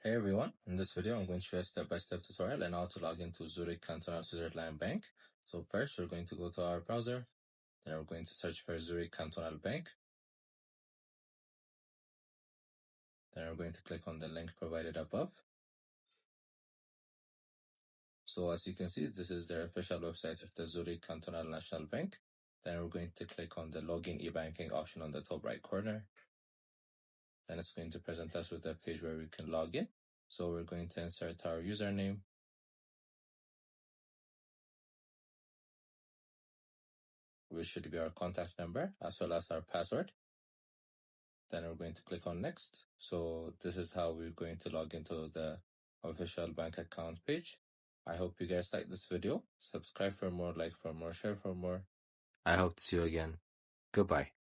Hey everyone, in this video I'm going to show you a step-by-step tutorial on how to log into Zurich Cantonal Bank. So first we're going to go to our browser, then we're going to search for Zurich Cantonal Bank. Then we're going to click on the link provided above. So as you can see, this is their official website of the Zurich Cantonal National Bank. Then we're going to click on the login e-banking option on the top right corner. Then it's going to present us with a page where we can log in. So we're going to insert our username, which should be our contact number, as well as our password. Then we're going to click on next. So this is how we're going to log into the official bank account page. I hope you guys like this video. Subscribe for more, like for more, share for more. I hope to see you again. Goodbye.